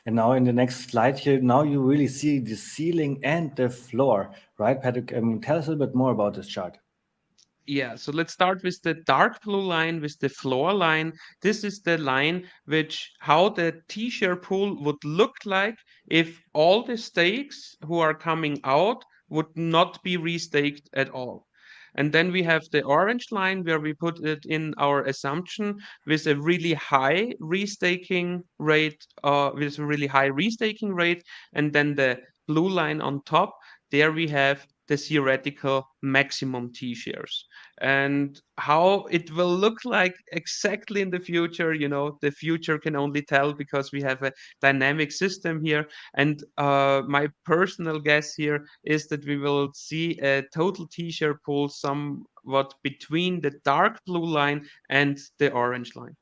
And now in the next slide here, now you really see the ceiling and the floor, right, Patrick? Tell us a little bit more about this chart. Yeah, so let's start with the dark blue line, with the floor line. This is the line which how the T-share pool would look like if all the stakes who are coming out would not be restaked at all. And then we have the orange line where we put it in our assumption with a really high restaking rate, and then the blue line on top. There we have the theoretical maximum T-shares. And how it will look like exactly in the future, the future can only tell because we have a dynamic system here. And my personal guess here is that we will see a total T-share pool somewhat between the dark blue line and the orange line.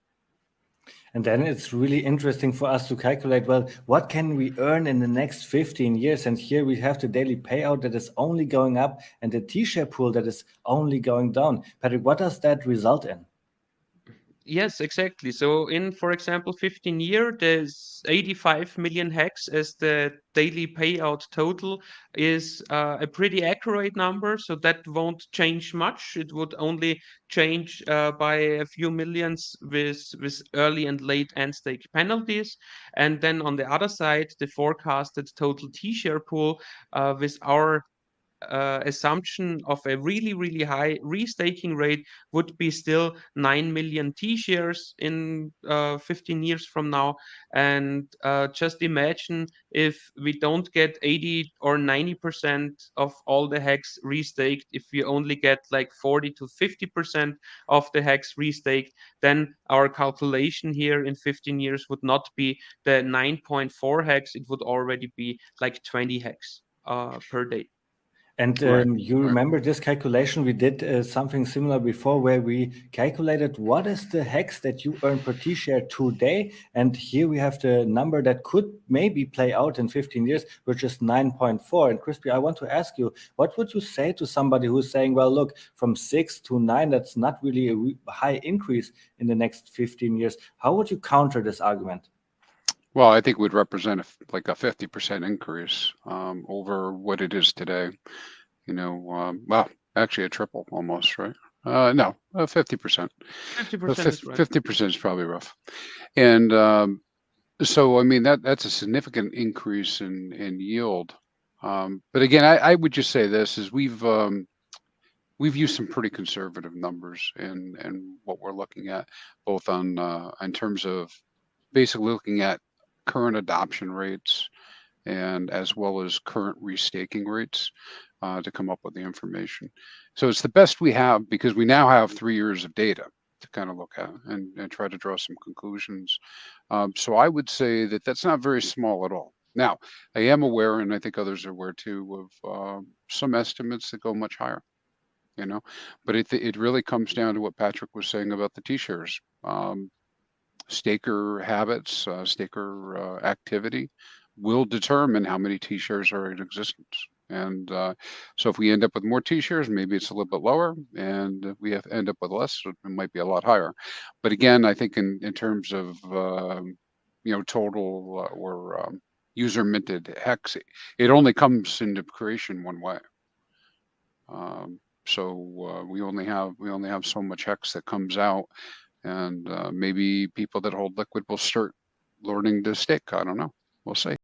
And then it's really interesting for us to calculate, well, what can we earn in the next 15 years? And here we have the daily payout that is only going up and the T-share pool that is only going down. Patrick, what does that result in? Yes, exactly. So in, for example, 15 year, there's 85 million HEX as the daily payout total is a pretty accurate number. So that won't change much. It would only change by a few millions with early and late end stake penalties. And then on the other side, the forecasted total T-share pool with our assumption of a really, really high restaking rate would be still 9 million T-shares in 15 years from now. And just imagine if we don't get 80 or 90% of all the HEX restaked, if we only get like 40 to 50% of the HEX restaked, then our calculation here in 15 years would not be the 9.4 HEX, it would already be like 20 HEX per day. And Right. you Right. remember this calculation? We did something similar before where we calculated what is the hex that you earn per T-share today. And here we have the number that could maybe play out in 15 years, which is 9.4. And Crispy, I want to ask you, what would you say to somebody who's saying, well, look, from 6 to 9, that's not really a high increase in the next 15 years. How would you counter this argument? Well, I think it would represent like a 50% increase over what it is today. Well, actually a triple almost, right? No, 50%. 50% is right. 50% is probably rough. And so, I mean, that's a significant increase in yield. But again, I would just say this is we've used some pretty conservative numbers in what we're looking at, both on in terms of basically looking at current adoption rates and as well as current restaking rates to come up with the information. So it's the best we have because we now have 3 years of data to kind of look at and try to draw some conclusions. So I would say that that's not very small at all. Now, I am aware, and I think others are aware too, of some estimates that go much higher. But it really comes down to what Patrick was saying about the T-shares. Staker habits, staker activity will determine how many T-shares are in existence. And so if we end up with more T-shares, maybe it's a little bit lower, and if we end up with less, it might be a lot higher. But again, I think in terms of total or user minted hex, it only comes into creation one way. So we only have so much hex that comes out, and maybe people that hold liquid will start learning to stake. I don't know. We'll see.